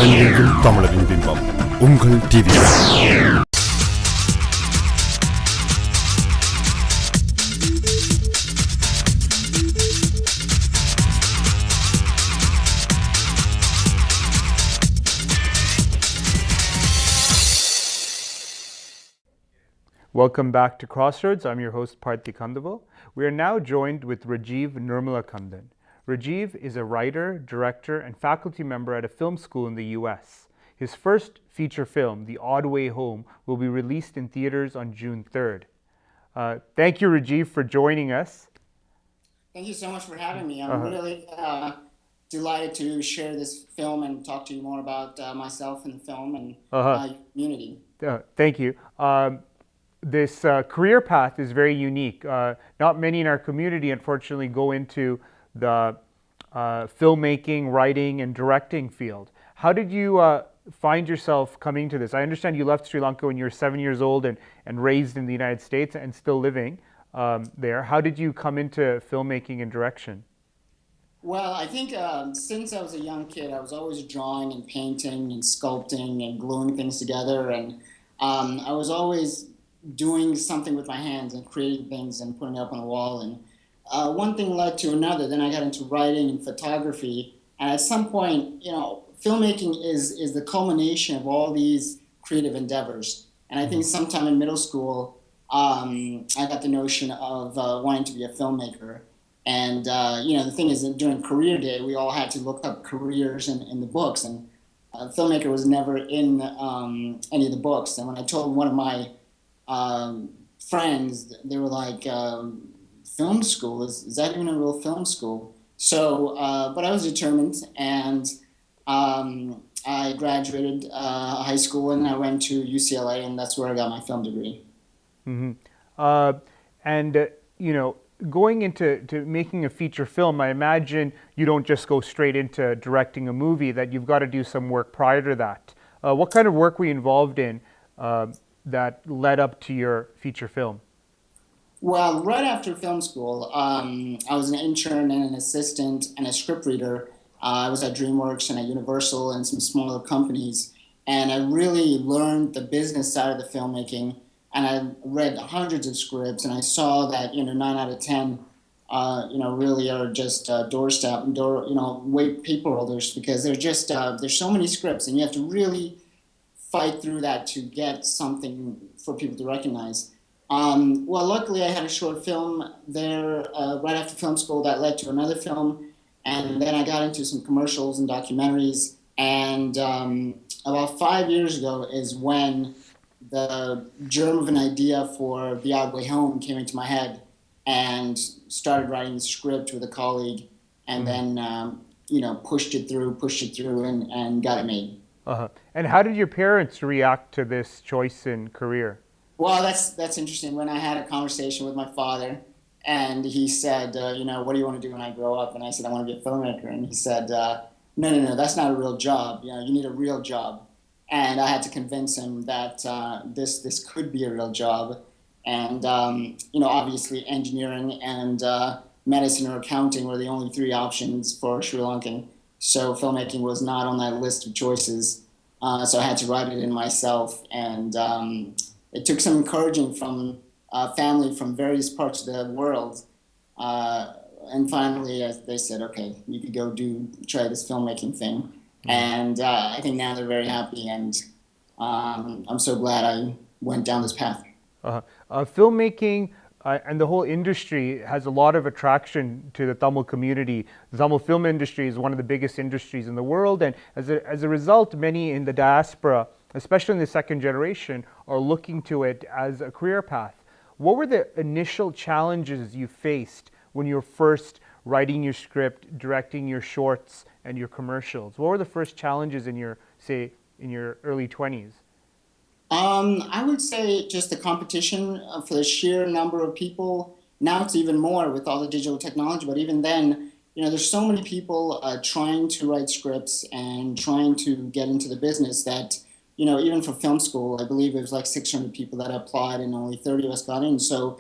உலகெங்கும் தமிழரின் பிம்பம் உங்கள் TV. Welcome back to CrossRoads. I'm your host Parthy Kandaval. We are now joined with Rajiv Nirmalakandan. Rajiv is a writer, director, and faculty member at a film school in the US. His first feature film, The Odd Way Home, will be released in theaters on June 3rd. Thank you, Rajiv, for joining us. Thank you so much for having me. I'm really delighted to share this film and talk to you more about myself and the film and my community. Thank you. This career path is very unique. Not many in our community, unfortunately, go into the filmmaking, writing, and directing field. How did you find yourself coming to this? I understand you left Sri Lanka when you were 7 years old and raised in the United States and still living there. How did you come into filmmaking and direction? Well, I think since I was a young kid, I was always drawing and painting and sculpting and gluing things together. And I was always doing something with my hands and creating things and putting it up on a wall. And one thing led to another. Then I got into writing and photography. And at some point, filmmaking is the culmination of all these creative endeavors. And I think sometime in middle school, I got the notion of wanting to be a filmmaker. And, the thing is that during career day, we all had to look up careers in the books. And filmmaker was never in any of the books. And when I told one of my friends, they were like, film school? Is that even a real film school? So, but I was determined, and I graduated high school, and I went to UCLA, and that's where I got my film degree. Going into making a feature film, I imagine you don't just go straight into directing a movie, that you've got to do some work prior to that. What kind of work were you involved in that led up to your feature film? Well, right after film school, I was an intern and an assistant and a scriptreader. I was at DreamWorks and at Universal and some smaller companies. And I really learned the business side of the filmmaking. And I read hundreds of scripts, and I saw that 9 out of 10, really are just wait paper holders, because they're just there's so many scripts, and you have to really fight through that to get something for people to recognize. Well, luckily I had a short film there right after film school that led to another film, and then I got into some commercials and documentaries. And about 5 years ago is when the germ of an idea for The Odd Way Home came into my head, and started writing the script with a colleague, and then pushed it through and got it made. And how did your parents react to this choice in career? Well, that's interesting. When I had a conversation with my father, and he said, what do you want to do when I grow up? And I said, I want to be a filmmaker. And he said, no, that's not a real job. You need a real job. And I had to convince him that this could be a real job. And, obviously engineering and medicine or accounting were the only three options for Sri Lankan. So filmmaking was not on that list of choices. So I had to write it in myself. And it took some encouraging from family from various parts of the world. And finally, they said, okay, you could go try this filmmaking thing. And I think now they're very happy, and I'm so glad I went down this path. Filmmaking and the whole industry has a lot of attraction to the Tamil community. The Tamil film industry is one of the biggest industries in the world, and as a result, many in the diaspora, especially in the second generation, are looking to it as a career path. What were the initial challenges you faced when you were first writing your script, directing your shorts and your commercials? What were the first challenges in your early 20s? I would say just the competition for the sheer number of people. Now it's even more with all the digital technology, but even then, there's so many people trying to write scripts and trying to get into the business that, even for film school, I believe it was like 600 people that applied and only 30 of us got in. So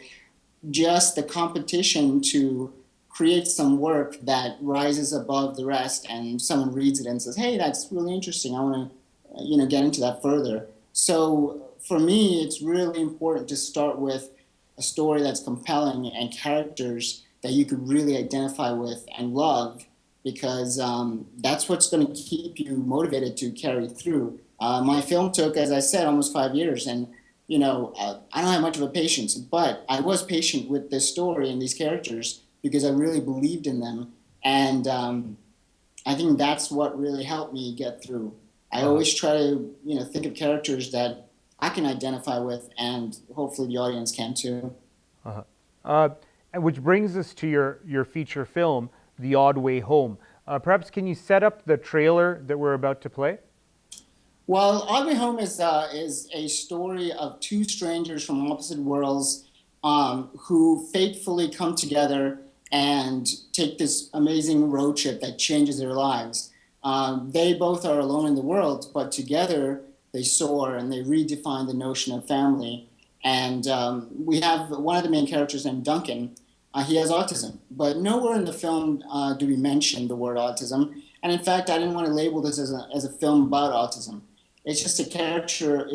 just the competition to create some work that rises above the rest, and someone reads it and says, hey, that's really interesting, I want to get into that further. So for me, it's really important to start with a story that's compelling and characters that you could really identify with and love, because that's what's going to keep you motivated to carry through. My film took, as I said, almost 5 years, and I don't have much of a patience, but I was patient with this story and these characters because I really believed in them, and I think that's what really helped me get through. I always try to think of characters that I can identify with, and hopefully the audience can too. Which brings us to your feature film, The Odd Way Home. Perhaps can you set up the trailer that we're about to play? Well, Odd Way Home is a story of two strangers from opposite worlds who fatefully come together and take this amazing road trip that changes their lives. They both are alone in the world, but together they soar and they redefine the notion of family. And we have one of the main characters named Duncan. He has autism, but nowhere in the film do we mention the word autism. And in fact, I didn't want to label this as a film about autism. It's just a character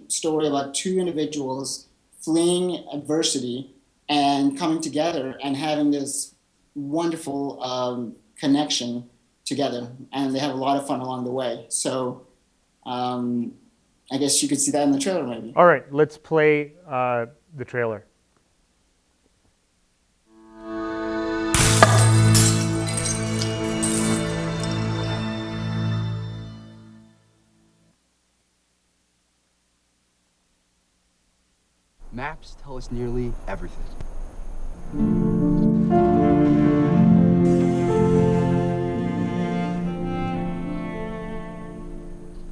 story about two individuals fleeing adversity and coming together and having this wonderful connection together. And they have a lot of fun along the way. So I guess you could see that in the trailer, maybe. All right, let's play the trailer. Maps tell us nearly everything.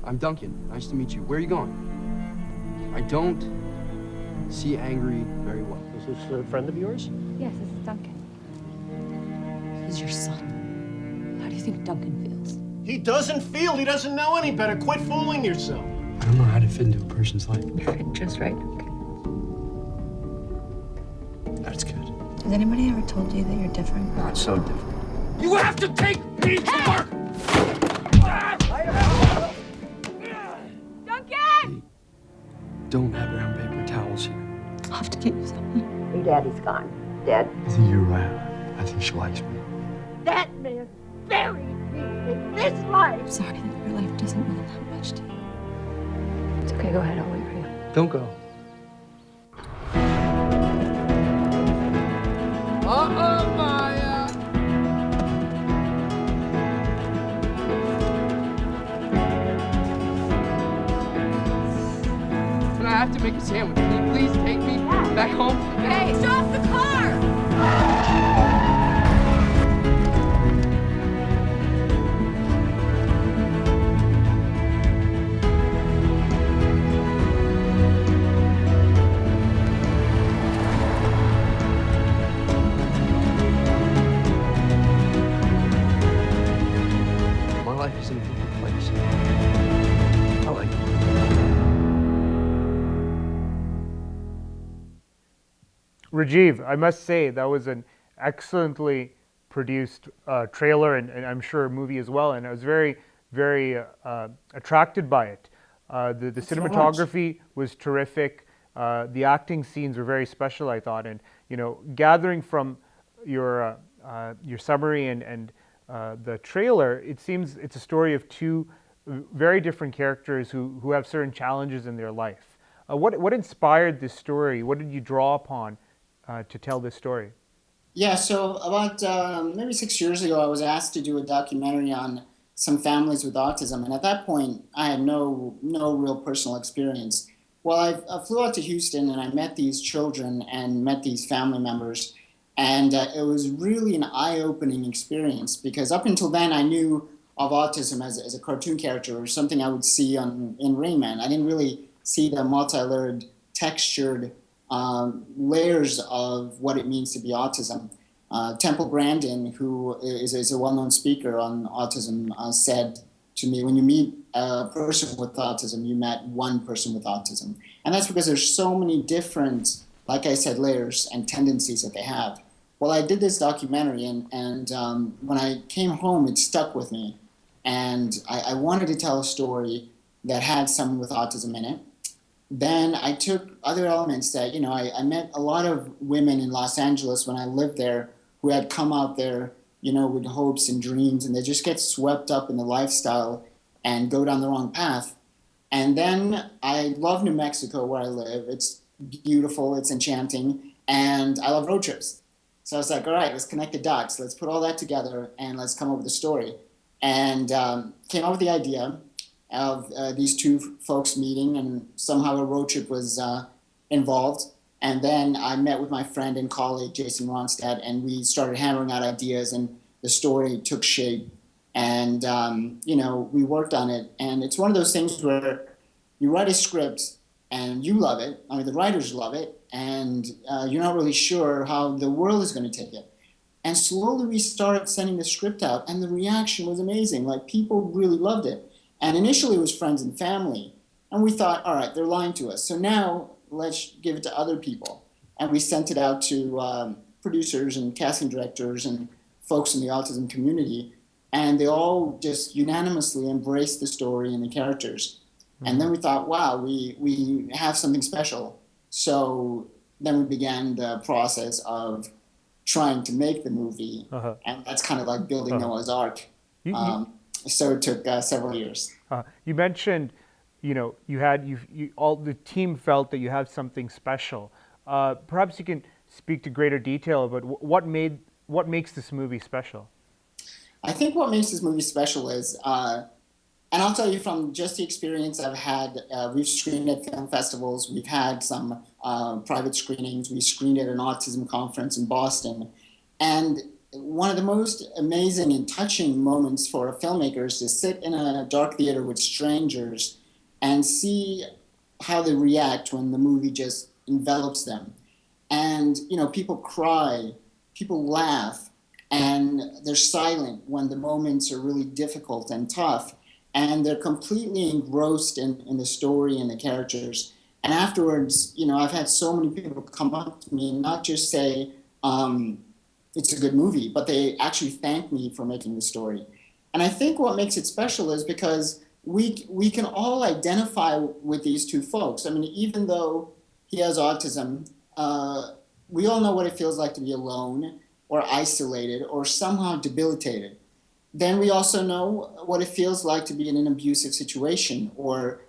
I'm Duncan. Nice to meet you. Where are you going? I don't see angry very well. Is this a friend of yours? Yes, this is Duncan. He's your son. How do you think Duncan feels? He doesn't feel. He doesn't know any better. Quit fooling yourself. I don't know how to fit into a person's life. You fit just right, Duncan. That's good. Has anybody ever told you that you're different? Not so different. You have to take me to work! Duncan! Don't have brown paper towels here. I'll have to get you something. Your daddy's gone. Dead. I think you're right. I think she likes me. That man buried me in this life. I'm sorry that your life doesn't mean that much to you. It's okay, go ahead, I'll wait for you. Don't go. Maya! But I have to make a sandwich. Can you please take me back home? Hey, stop the car! My life is in a different place. I like it. Rajiv, I must say that was an excellently produced trailer and I'm sure a movie as well, and I was very, very attracted by it. The cinematography was terrific. The acting scenes were very special, I thought, and gathering from your summary and the trailer, it seems it's a story of two very different characters who have certain challenges in their life. What inspired this story? What did you draw upon to tell this story? Yeah, so about maybe 6 years ago, I was asked to do a documentary on some families with autism, and at that point, I had no real personal experience. Well, I flew out to Houston, and I met these children and met these family members, and it was really an eye-opening experience, because up until then, I knew of autism as a cartoon character or something I would see in Rain Man. I didn't really see the multi-layered, textured layers of what it means to be autism. Temple Grandin, who is a well-known speaker on autism, said to me, when you meet a person with autism, you met one person with autism. And that's because there's so many different, like I said, layers and tendencies that they have. Well, I did this documentary, and when I came home, it stuck with me. And I wanted to tell a story that had someone with autism in it. Then I took other elements that, I met a lot of women in Los Angeles when I lived there who had come out there, with hopes and dreams, and they just get swept up in the lifestyle and go down the wrong path. And then I love New Mexico where I live. It's beautiful, it's enchanting, and I love road trips. So I was like, all right, let's connect the dots. Let's put all that together and let's come up with a story. And came up with the idea of these two folks meeting, and somehow a road trip was involved. And then I met with my friend and colleague, Jason Ronstadt, and we started hammering out ideas, and the story took shape. And, we worked on it. And it's one of those things where you write a script and you love it. I mean, the writers love it, and you're not really sure how the world is going to take it. And slowly we started sending the script out, and the reaction was amazing. Like, people really loved it. And initially it was friends and family. And we thought, all right, they're lying to us. So now let's give it to other people. And we sent it out to producers and casting directors and folks in the autism community. And they all just unanimously embraced the story and the characters. Mm-hmm. And then we thought, wow, we have something special. So then we began the process of trying to make the movie. Uh-huh. And that's kind of like building Noah's Ark. So it took several years. You mentioned, all the team felt that you have something special. Perhaps you can speak to greater detail about what makes this movie special. I think what makes this movie special is, and I'll tell you from just the experience I've had, we've screened at film festivals, we've had some private screenings, we screened at an autism conference in Boston, and one of the most amazing and touching moments for a filmmaker is to sit in a dark theater with strangers and see how they react when the movie just envelops them. And, people cry, people laugh, and they're silent when the moments are really difficult and tough. And they're completely engrossed in the story and the characters. And afterwards, I've had so many people come up to me and not just say, it's a good movie, but they actually thank me for making the story. And I think what makes it special is because we can all identify with these two folks. I mean, even though he has autism, we all know what it feels like to be alone or isolated or somehow debilitated. Then we also know what it feels like to be in an abusive situation or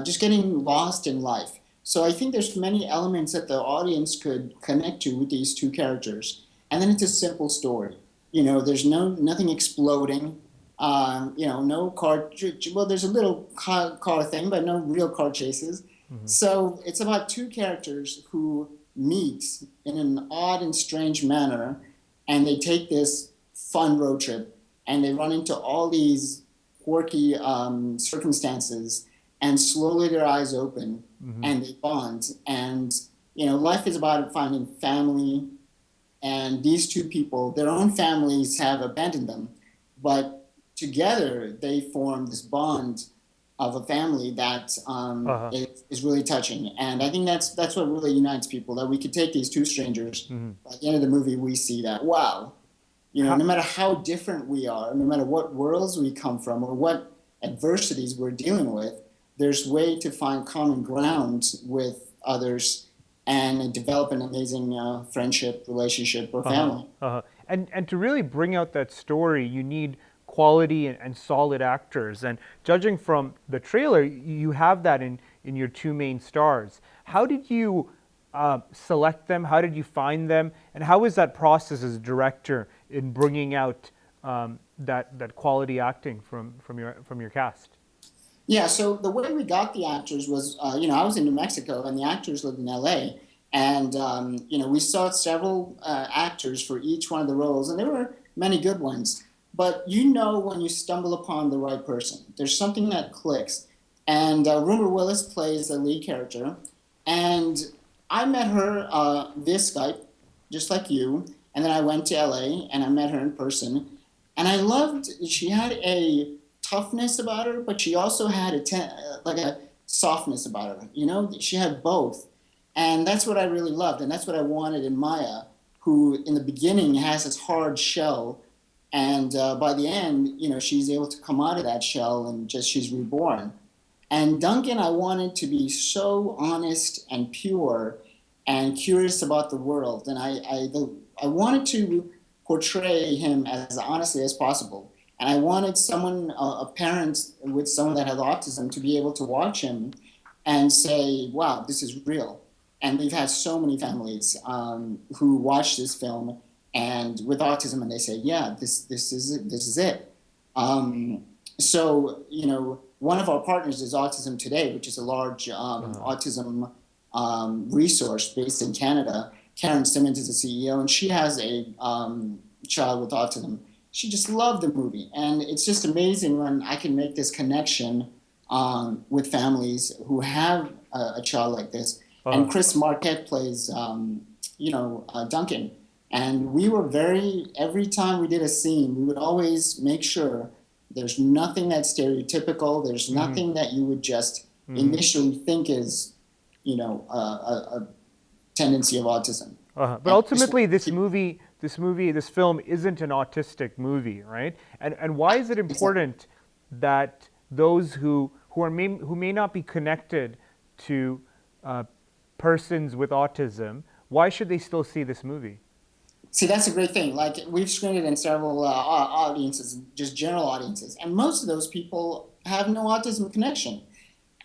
just getting lost in life. So I think there's many elements that the audience could connect to with these two characters. And then it's a simple story. There's nothing exploding. No car. Well, there's a little car thing, but no real car chases. Mm-hmm. So it's about two characters who meet in an odd and strange manner, and they take this fun road trip, and they run into all these quirky circumstances, and slowly their eyes open, mm-hmm. and they bond. And life is about finding family. And these two people, their own families have abandoned them, but together they form this bond of a family that is really touching. And I think that's what really unites people, that we could take these two strangers. Mm-hmm. At the end of the movie, we see that, wow, no matter how different we are, no matter what worlds we come from or what adversities we're dealing with, there's way to find common ground with others and develop an amazing friendship, relationship, or family. And to really bring out that story, you need quality and solid actors. And judging from the trailer, you have that in your two main stars. How did you select them? How did you find them? And how was that process as a director in bringing out that quality acting from your cast? Yeah, so the way we got the actors was, I was in New Mexico and the actors lived in LA. And, we saw several actors for each one of the roles, and there were many good ones. But when you stumble upon the right person, there's something that clicks. And Rumor Willis plays the lead character. And I met her via Skype, just like you. And then I went to LA and I met her in person. And I loved, she had a toughness about her, but she also had a softness about her. She had both, and that's what I really loved, and that's what I wanted in Maya, who in the beginning has this hard shell, and by the end, she's able to come out of that shell and she's reborn. And Duncan, I wanted to be so honest and pure and curious about the world. And I wanted to portray him as honestly as possible. And I wanted someone, a parent with someone that had autism, to be able to watch him and say, wow, this is real. And we've had so many families who watch this film and with autism, and they say, yeah, this is it. This is it. So, one of our partners is Autism Today, which is a large autism resource based in Canada. Karen Simmons is the CEO, and she has a child with autism. She just loved the movie. And it's just amazing when I can make this connection with families who have a child like this. And Chris Marquette plays, Duncan. And we were every time we did a scene, we would always make sure there's nothing that's stereotypical. There's nothing that you would just initially think is, a tendency of autism. But ultimately, this film isn't an autistic movie, right? And why is it important that those who may not be connected to persons with autism, why should they still see this movie? See, that's a great thing. Like, we've screened it in several audiences, just general audiences, and most of those people have no autism connection,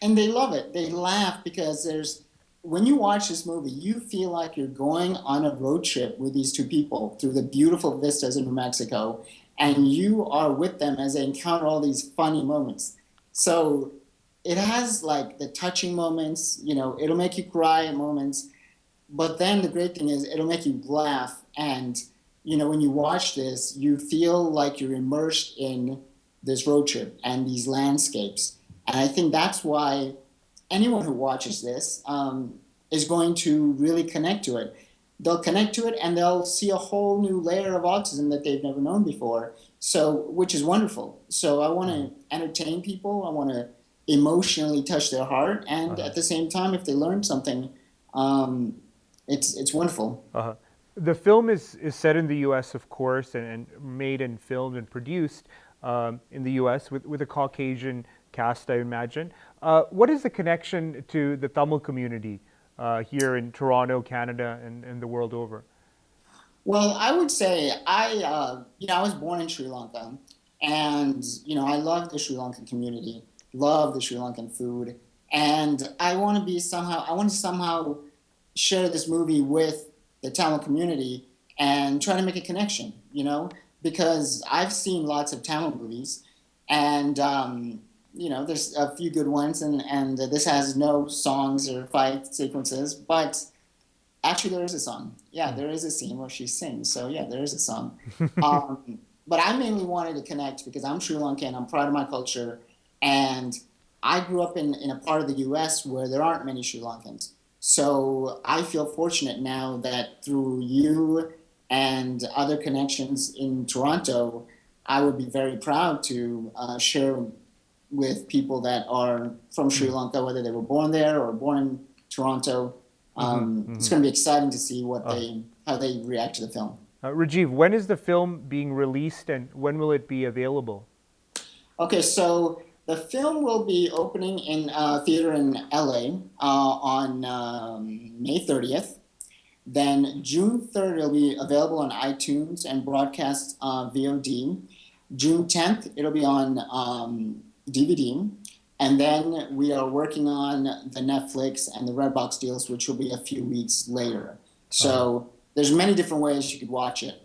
and they love it. They laugh because when you watch this movie, you feel like you're going on a road trip with these two people through the beautiful vistas in New Mexico, and you are with them as they encounter all these funny moments. So it has like the touching moments, it'll make you cry at moments. But then the great thing is it'll make you laugh. And, when you watch this, you feel like you're immersed in this road trip and these landscapes. And I think that's why anyone who watches this is going to really connect to it. They'll connect to it and they'll see a whole new layer of autism that they've never known before. Which is wonderful. So I want to entertain people. I want to emotionally touch their heart. And at the same time, if they learn something, it's wonderful. The film is set in the U.S., of course, and made and filmed and produced in the U.S. with a Caucasian cast, I imagine. What is the connection to the Tamil community here in Toronto, Canada, and the world over? Well, I would say I was born in Sri Lanka, and I love the Sri Lankan community, love the Sri Lankan food, and I want to somehow share this movie with the Tamil community and try to make a connection, because I've seen lots of Tamil movies, and there's a few good ones, and this has no songs or fight sequences, but actually there is a song. Yeah, there is a scene where she sings, so yeah, there is a song. But I mainly wanted to connect because I'm Sri Lankan, I'm proud of my culture, and I grew up in a part of the U.S. where there aren't many Sri Lankans. So I feel fortunate now that through you and other connections in Toronto, I would be very proud to share with people that are from Sri Lanka, whether they were born there or born in Toronto. It's going to be exciting to see how they react to the film. Rajiv, when is the film being released and when will it be available? Okay, so the film will be opening in a theater in LA on May 30th. Then June 3rd, it'll be available on iTunes and broadcast VOD. June 10th, it'll be on DVD. And then we are working on the Netflix and the Redbox deals, which will be a few weeks later. So there's many different ways you could watch it.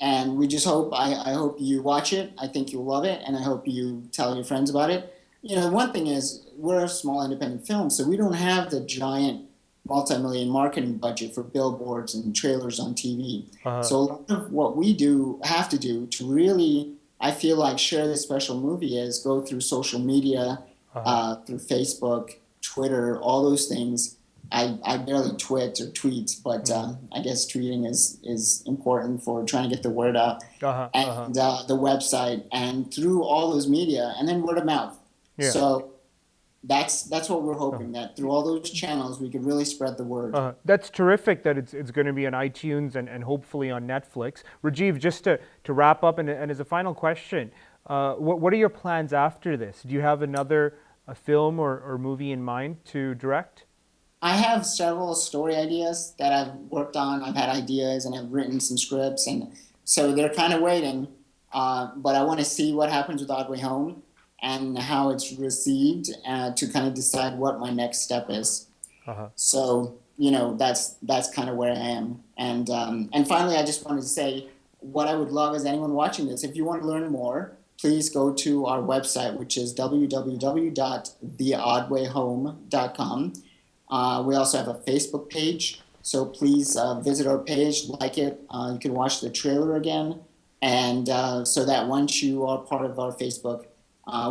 And we just hope, I hope you watch it. I think you'll love it. And I hope you tell your friends about it. One thing is we're a small independent film, so we don't have the giant multi-million marketing budget for billboards and trailers on TV. So a lot of what we have to do to really, I feel like, share this special movie is go through social media, through Facebook, Twitter, all those things. I barely twit or tweet, but I guess tweeting is important for trying to get the word out. And the website, and through all those media, and then word of mouth. Yeah. So that's what we're hoping, that through all those channels we could really spread the word. That's terrific that it's going to be on iTunes and hopefully on Netflix. Rajiv, just to wrap up and as a final question, what are your plans after this? Do you have another film or movie in mind to direct? I have several story ideas that I've worked on. I've had ideas and I've written some scripts, and so they're kind of waiting. But I want to see what happens with Odd Way Home and how it's received to kind of decide what my next step is. So that's kind of where I am. And finally, I just wanted to say what I would love is anyone watching this, if you want to learn more, please go to our website, which is www.theoddwayhome.com. We also have a Facebook page, so please visit our page, like it. You can watch the trailer again, and so that once you are part of our Facebook,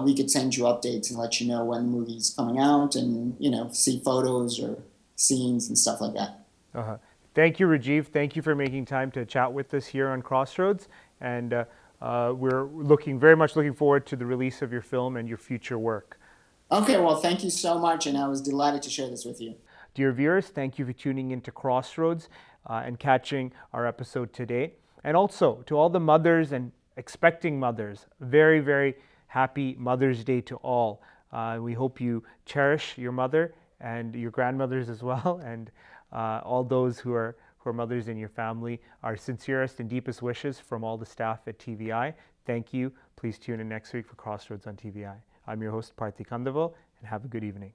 we could send you updates and let you know when the movie's coming out, and see photos or scenes and stuff like that. Thank you, Rajiv. Thank you for making time to chat with us here on Crossroads, and we're very much looking forward to the release of your film and your future work. Okay, well, thank you so much, and I was delighted to share this with you. Dear viewers, thank you for tuning into Crossroads and catching our episode today. And also, to all the mothers and expecting mothers, very, very happy Mother's Day to all. We hope you cherish your mother and your grandmothers as well, and all those who are mothers in your family. Our sincerest and deepest wishes from all the staff at TVI. Thank you. Please tune in next week for Crossroads on TVI. I'm your host, Parthi Kandaval, and have a good evening.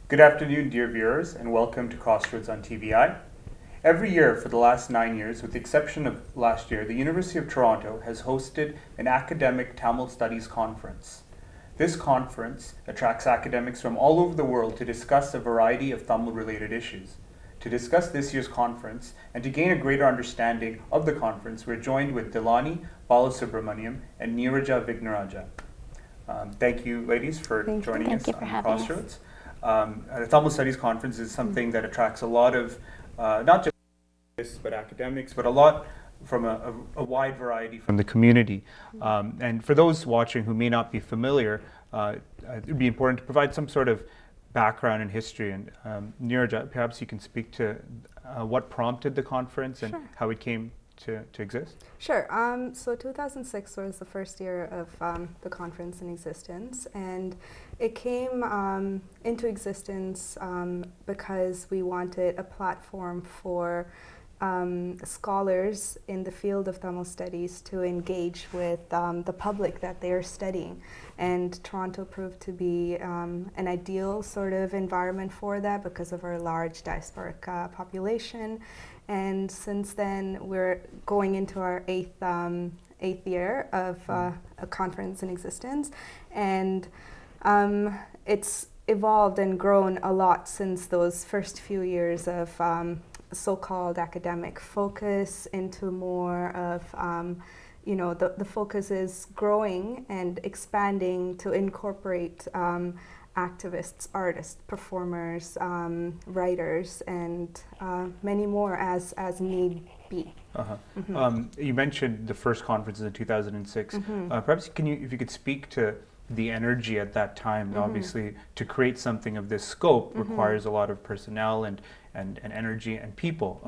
Good afternoon, dear viewers, and welcome to Crossroads on TVI. Every year for the last 9 years, with the exception of last year, the University of Toronto has hosted an academic Tamil Studies conference. This conference attracts academics from all over the world to discuss a variety of Tamil-related issues. To discuss this year's conference and to gain a greater understanding of the conference, we're joined with Delani Balasubramaniam and Neeraja Vignaraja. Thank you, ladies, for joining us on Crossroads. The Tamil Studies Conference is something that attracts a lot of, not just but academics, but a lot from a wide variety from the community. And for those watching who may not be familiar, it would be important to provide some sort of background and history. And Neeraja, perhaps you can speak to what prompted the conference and how it came to exist? Sure. So 2006 was the first year of the conference in existence, and it came into existence because we wanted a platform for scholars in the field of Tamil studies to engage with the public that they are studying. And Toronto proved to be an ideal sort of environment for that because of our large diasporic population. And since then, we're going into our eighth year of a conference in existence. And it's evolved and grown a lot since those first few years of so-called academic focus into more of, the focus is growing and expanding to incorporate activists, artists, performers, writers, and many more as need be. You mentioned the first conference in 2006. Perhaps if you could speak to the energy at that time. Obviously, to create something of this scope requires a lot of personnel and energy and people.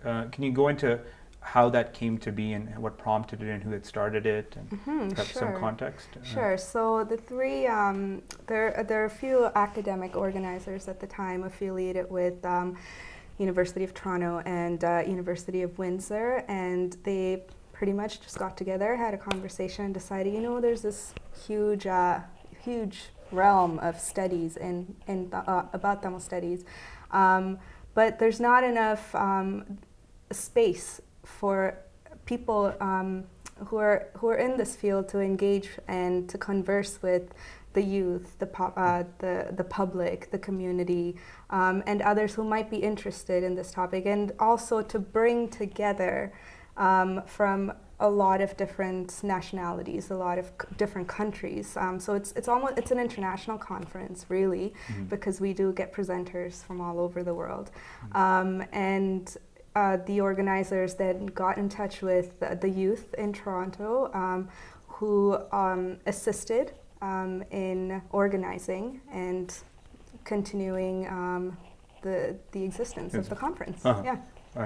Can you go into how that came to be and what prompted it and who had started it, and perhaps some context? Sure. So the three, there are a few academic organizers at the time affiliated with University of Toronto and University of Windsor, and they pretty much just got together, had a conversation, and decided, there's this huge realm of studies about Tamil studies, but there's not enough space for people who are in this field to engage and to converse with the youth, the public, the community, and others who might be interested in this topic, and also to bring together from a lot of different nationalities, a lot of different countries. So it's an international conference, really, because we do get presenters from all over the world, and the organizers then got in touch with the youth in Toronto, who assisted in organizing and continuing the existence of the conference. Yeah.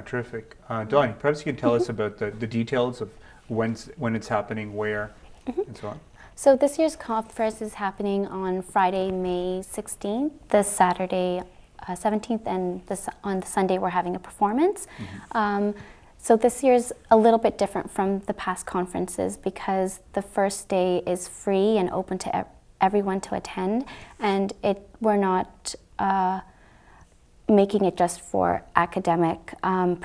Terrific. Dawn, perhaps you can tell us about the details of when it's happening, where, and so on. So this year's conference is happening on Friday, May 16th, this Saturday, 17th, and on the Sunday we're having a performance. So this year's a little bit different from the past conferences because the first day is free and open to everyone to attend, and we're not making it just for academic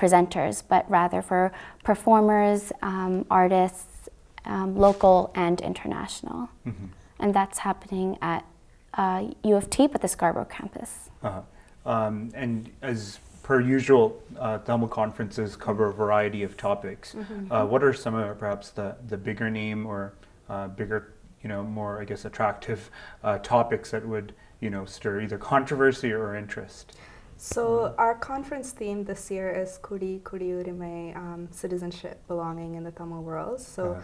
presenters, but rather for performers, artists, local and international. And that's happening at U of T, but the Scarborough campus. And as per usual, Tamil conferences cover a variety of topics. What are some of perhaps the bigger name or bigger, more, I guess, attractive topics that would, stir either controversy or interest? So our conference theme this year is Kudi Urime, citizenship, belonging in the Tamil world. So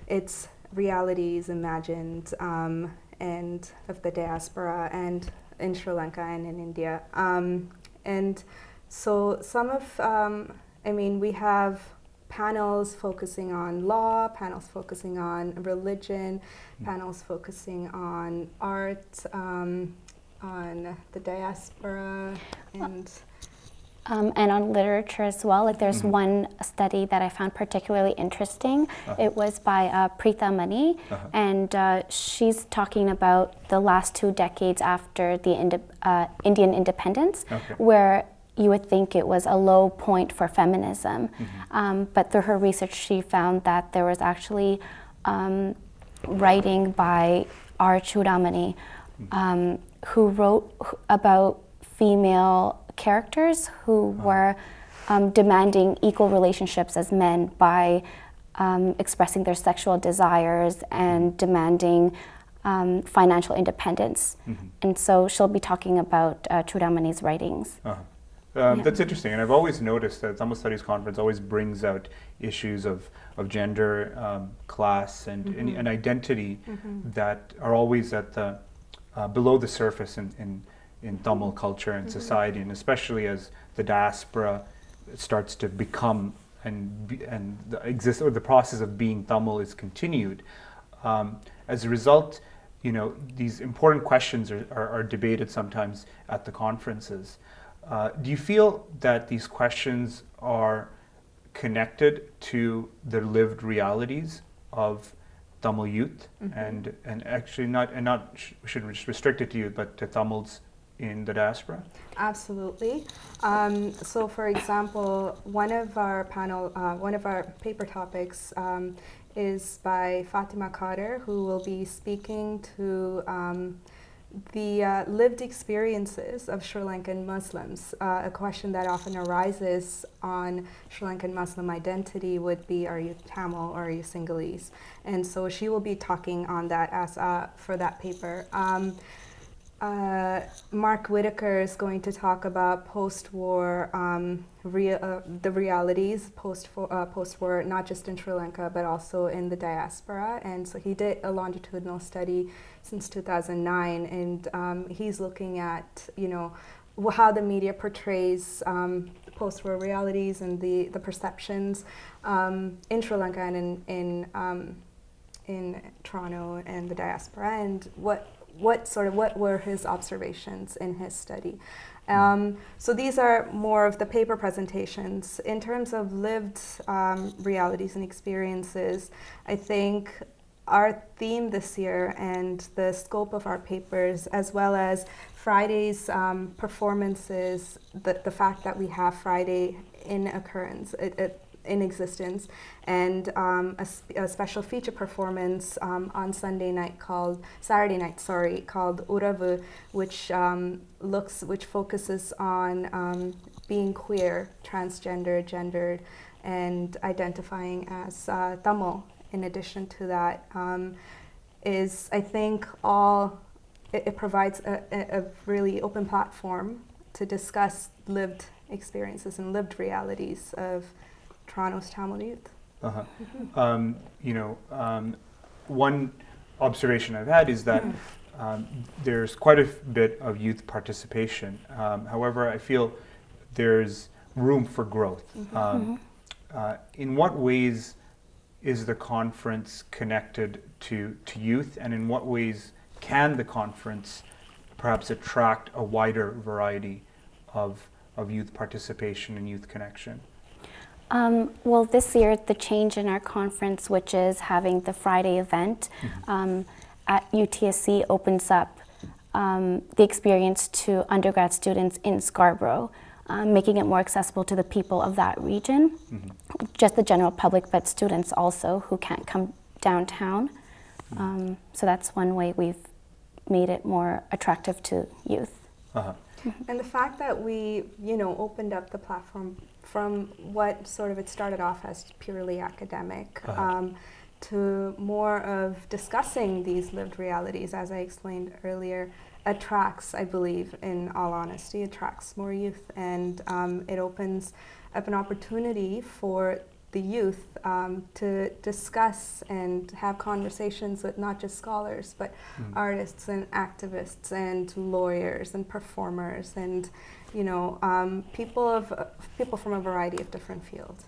it's realities imagined and of the diaspora and in Sri Lanka and in India. And so some of, we have panels focusing on law, panels focusing on religion, panels focusing on art, on the diaspora, and on literature as well. Like there's one study that I found particularly interesting. It was by Preetha Mani, and she's talking about the last 2 decades after the Indian independence, where you would think it was a low point for feminism. But through her research, she found that there was actually writing by R. Chudamani, who wrote about female characters who were demanding equal relationships as men by expressing their sexual desires and demanding financial independence. And so she'll be talking about Chudamani's writings. That's interesting, and I've always noticed that Tamil Studies Conference always brings out issues of gender, class, and identity that are always at the below the surface in Tamil culture and society, and especially as the diaspora starts to become and exist, or the process of being Tamil is continued. As a result, these important questions are debated sometimes at the conferences. Do you feel that these questions are connected to the lived realities of Tamil youth, and actually not should restrict it to youth, but to Tamils in the diaspora? Absolutely. So, for example, one of our paper topics is by Fatima Carter, who will be speaking to the lived experiences of Sri Lankan Muslims. A question that often arises on Sri Lankan Muslim identity would be, are you Tamil or are you Sinhalese? And so she will be talking on that as for that paper. Mark Whitaker is going to talk about post-war, the realities post-war, not just in Sri Lanka, but also in the diaspora. And so he did a longitudinal study since 2009, and he's looking at, how the media portrays post-war realities and the perceptions in Sri Lanka and in Toronto and the diaspora, and what were his observations in his study. So these are more of the paper presentations. In terms of lived realities and experiences, I think our theme this year and the scope of our papers, as well as Friday's performances, the fact that we have Friday in occurrence, in existence, and a special feature performance on Saturday night called Uravu, which focuses on being queer, transgender, gendered, and identifying as Tamil. In addition to that, is I think it provides a really open platform to discuss lived experiences and lived realities of Toronto's Tamil youth. One observation I've had is that there's quite a bit of youth participation. However, I feel there's room for growth. In what ways is the conference connected to youth, and in what ways can the conference perhaps attract a wider variety of youth participation and youth connection? Well, this year the change in our conference, which is having the Friday event at UTSC, opens up the experience to undergrad students in Scarborough, making it more accessible to the people of that region, just the general public, but students also who can't come downtown. So that's one way we've made it more attractive to youth. And the fact that we, opened up the platform from what sort of it started off as purely academic to more of discussing these lived realities, as I explained earlier, attracts, I believe, in all honesty, attracts more youth, and it opens up an opportunity for the youth to discuss and have conversations with not just scholars, but artists and activists and lawyers and performers and people from a variety of different fields.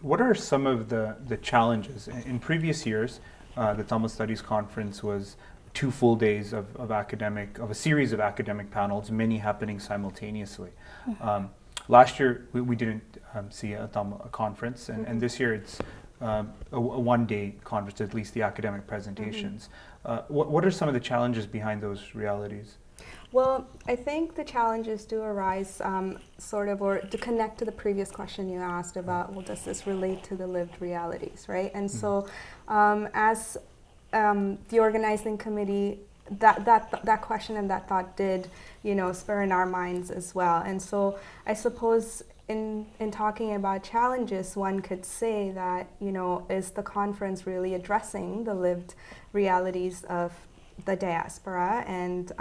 What are some of the challenges? In previous years, the Tamil Studies Conference was 2 full days of a series of academic panels, many happening simultaneously. Last year, we didn't see a conference, and this year it's a one-day conference, at least the academic presentations. What are some of the challenges behind those realities? Well, I think the challenges do arise or to connect to the previous question you asked about, well, does this relate to the lived realities, right? And so as the organizing committee, that question and that thought did, spur in our minds as well. And so I suppose in talking about challenges, one could say that, is the conference really addressing the lived realities of the diaspora and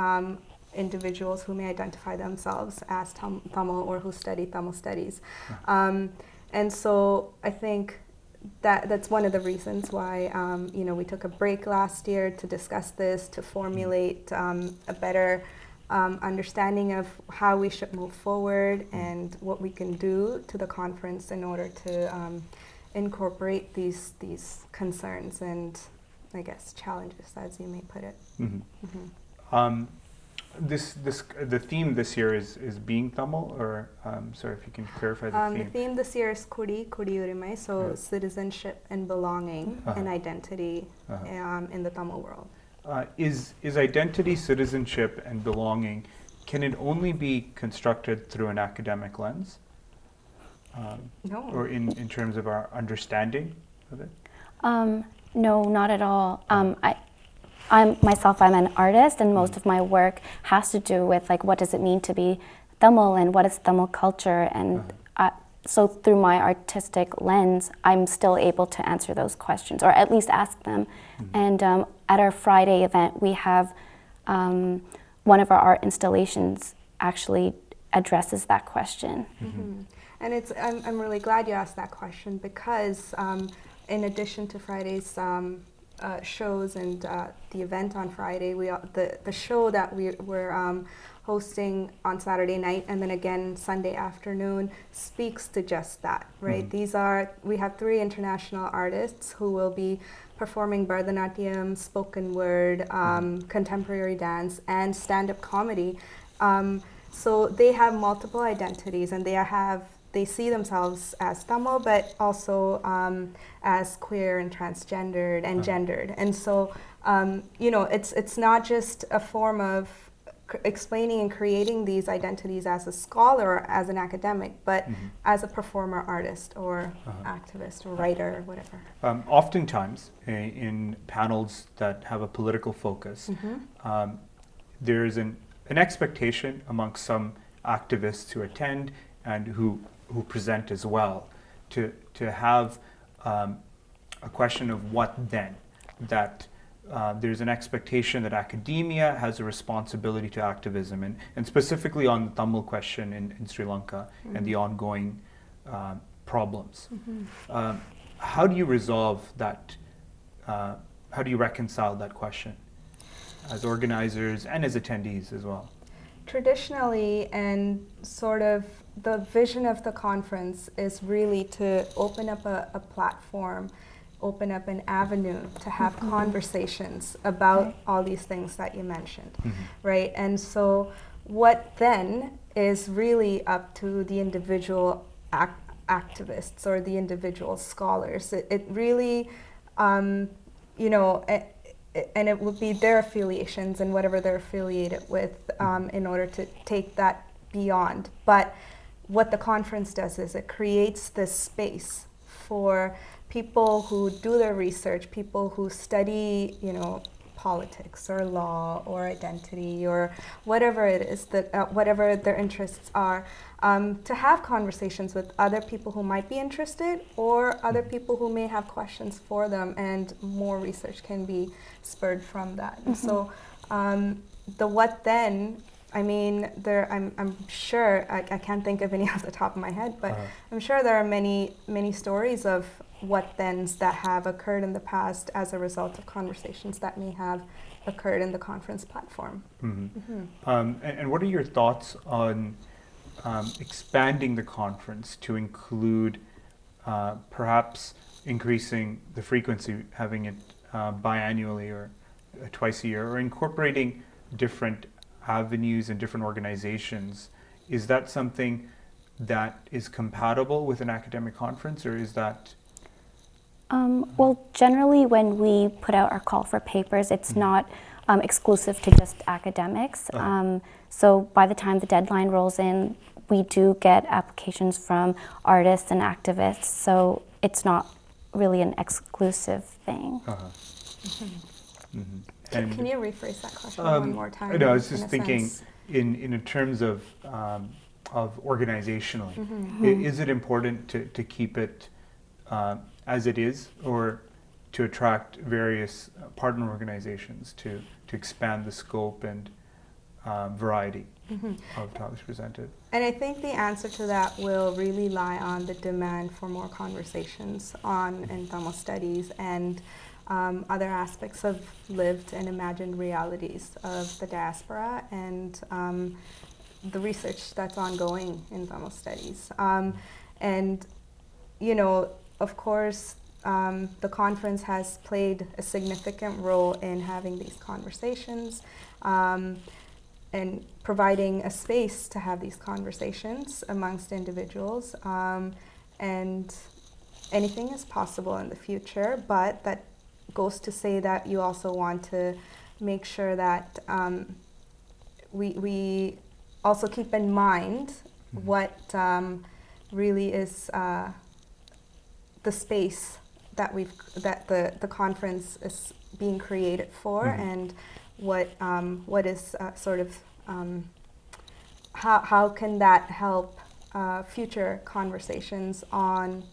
individuals who may identify themselves as Tamil or who study Tamil studies. And so I think that's one of the reasons why we took a break last year to discuss this, to formulate a better understanding of how we should move forward and what we can do to the conference in order to incorporate these concerns and, I guess, challenges, as you may put it. The theme this year is being Tamil, or sorry, if you can clarify the theme. The theme this year is Kudiyurimai, so citizenship and belonging and identity in the Tamil world. Is identity, citizenship, and belonging, can it only be constructed through an academic lens? No. Or in terms of our understanding of it? No, not at all. I'm an artist, and most of my work has to do with what does it mean to be Tamil and what is Tamil culture, and so through my artistic lens, I'm still able to answer those questions, or at least ask them. And at our Friday event, we have one of our art installations actually addresses that question. And I'm really glad you asked that question, because in addition to Friday's shows and the event on Friday, the show that we're hosting on Saturday night and then again Sunday afternoon speaks to just that, right? We have 3 international artists who will be performing Bharatanatyam, spoken word, contemporary dance, and stand-up comedy. So they have multiple identities, and they see themselves as Tamil, but also as queer and transgendered and gendered. And so, it's not just a form of explaining and creating these identities as a scholar or as an academic, but as a performer, artist, or activist, or writer, or whatever. Oftentimes, in panels that have a political focus, there's an expectation amongst some activists who attend and who present as well to have a question of what then, that there's an expectation that academia has a responsibility to activism, and specifically on the Tamil question in Sri Lanka and the ongoing problems. How do you resolve that? How do you reconcile that question as organizers and as attendees as well? Traditionally, and sort of the vision of the conference is really to open up a platform, open up an avenue to have conversations about all these things that you mentioned, right? And so what then is really up to the individual activists or the individual scholars. It really, you know, and it would be their affiliations and whatever they're affiliated with in order to take that beyond. But what the conference does is it creates this space for people who do their research, people who study, you know, politics or law or identity or whatever it is that whatever their interests are, to have conversations with other people who might be interested or other people who may have questions for them, and more research can be spurred from that. And so the what then, I mean, I'm sure, I can't think of any off the top of my head, but I'm sure there are many stories of what thens that have occurred in the past as a result of conversations that may have occurred in the conference platform. And what are your thoughts on expanding the conference to include perhaps increasing the frequency, having it biannually or twice a year, or incorporating different avenues and different organizations? Is that something that is compatible with an academic conference, or is that? Well, generally when we put out our call for papers, it's not exclusive to just academics. So by the time the deadline rolls in, we do get applications from artists and activists, so it's not really an exclusive thing. And can you rephrase that question one more time? No, I was just thinking in terms of organizationally, is it important to keep it as it is, or to attract various partner organizations to expand the scope and variety of topics presented? And I think the answer to that will really lie on the demand for more conversations in Tamil studies and other aspects of lived and imagined realities of the diaspora and the research that's ongoing in Tamil studies. And, you know, of course, the conference has played a significant role in having these conversations and providing a space to have these conversations amongst individuals. And anything is possible in the future, but that goes to say that you also want to make sure that we also keep in mind what really is the space that the conference is being created for, and what is sort of how can that help future conversations on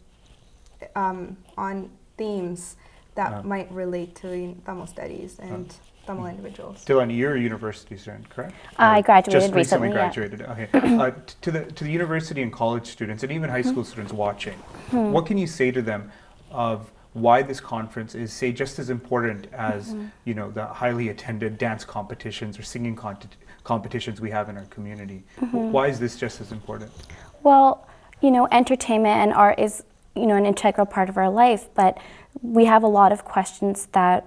themes that might relate to Tamil studies and Tamil individuals. Delaney, you're a university student, correct? I graduated just recently. Yeah. Graduated. Okay. To the university and college students, and even high school students watching, what can you say to them of why this conference is, say, just as important as you know, the highly attended dance competitions or singing competitions we have in our community? Why is this just as important? Well, you know, entertainment and art is, you know, an integral part of our life, but we have a lot of questions that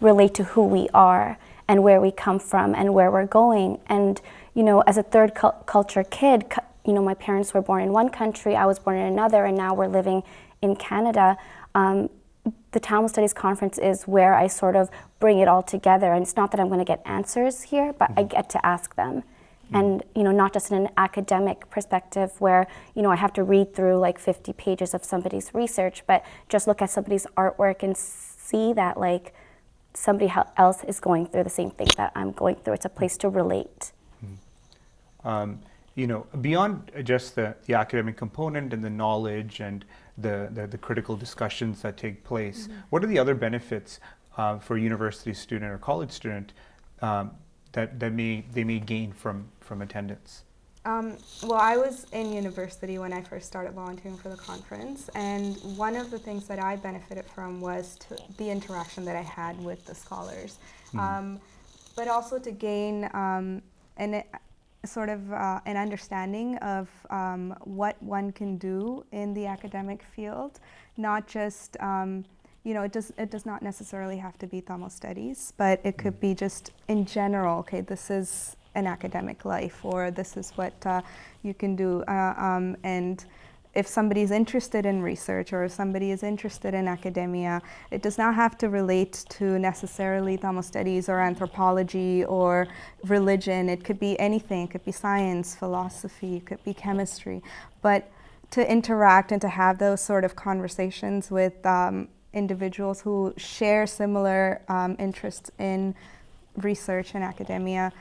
relate to who we are and where we come from and where we're going. And, you know, as a third culture kid, you know, my parents were born in one country, I was born in another, and now we're living in Canada. the Tamil Studies Conference is where I sort of bring it all together. And it's not that I'm going to get answers here, but I get to ask them. And, not just in an academic perspective where, I have to read through like 50 pages of somebody's research, but just look at somebody's artwork and see that like somebody else is going through the same thing that I'm going through. It's a place to relate. Beyond just the academic component and the knowledge and the critical discussions that take place, what are the other benefits for a university student or college student that they may gain from attendance? Well, I was in university when I first started volunteering for the conference, and one of the things that I benefited from was the interaction that I had with the scholars, but also to gain an understanding of what one can do in the academic field, not just it does not necessarily have to be Tamil studies, but it could be just in general, okay, this is an academic life, or this is what you can do. And if somebody's interested in research, or if somebody is interested in academia, it does not have to relate to necessarily Tamil studies or anthropology or religion. It could be anything. It could be science, philosophy, it could be chemistry. But to interact and to have those sort of conversations with individuals who share similar interests in research and academia,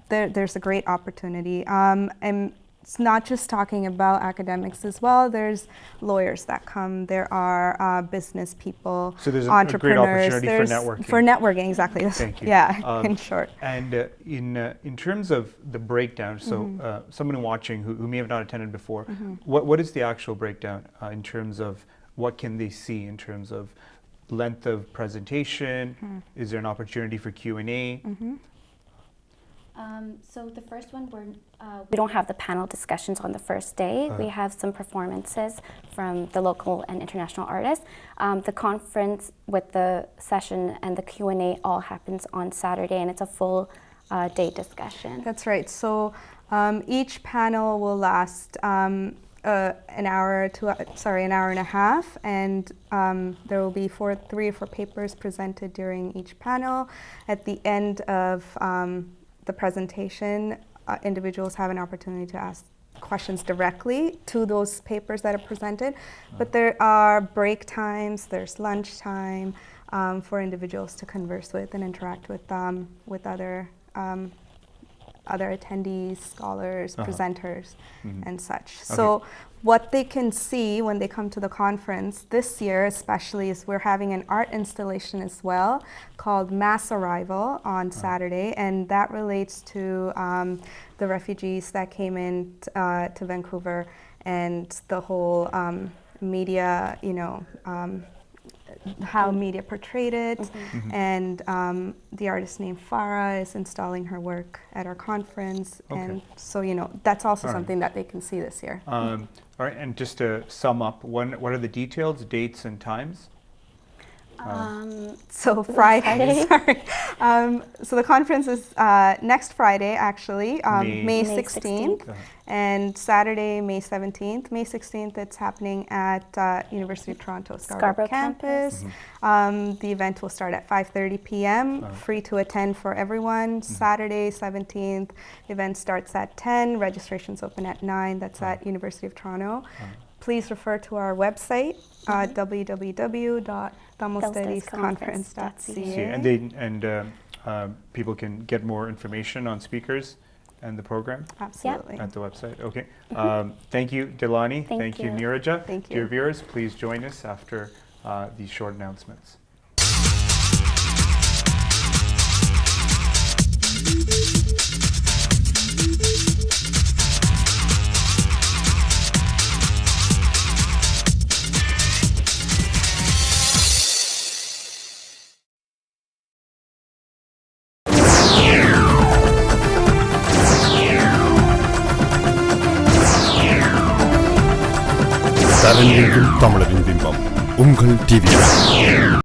there's a great opportunity. And it's not just talking about academics as well. There's lawyers that come. There are business people, so there's entrepreneurs. A great opportunity for networking. For networking, exactly. Thank you. Yeah, in short. And in terms of the breakdown, so someone watching who may have not attended before, what is the actual breakdown in terms of what can they see in terms of length of presentation? Is there an opportunity for Q&A? So the first one, we don't have the panel discussions on the first day. We have some performances from the local and international artists. The conference with the session and the Q&A all happens on Saturday, and it's a full day discussion. That's right. So each panel will last an hour and a half, and there will be 3 or 4 papers presented during each panel. At the end of the presentation, individuals have an opportunity to ask questions directly to those papers that are presented. But there are break times, there's lunch time for individuals to converse with and interact with other attendees, scholars, presenters, and such. Okay. So what they can see when they come to the conference this year especially is we're having an art installation as well called Mass Arrival on Saturday, and that relates to the refugees that came in to Vancouver and the whole media, how media portrayed it, and the artist named Farah is installing her work at our conference, and so that's also something that they can see this year. All right, and just to sum up, what are the details, dates, and times? So Friday, sorry. So the conference is next Friday, actually, May 16th, and Saturday, May 17th. May 16th, it's happening at University of Toronto Scarborough campus. The event will start at 5:30 p.m., free to attend for everyone. Saturday, 17th, event starts at 10, registration's open at 9, that's at University of Toronto. Please refer to our website, www.tamilstudiesconference.ca. And people can get more information on speakers and the program? Absolutely. At the website, okay. Thank you, Delani. Thank you, Neeraja. Thank you. Dear viewers, please join us after these short announcements. தமிழரின் பிம்பம் உங்கள் TV.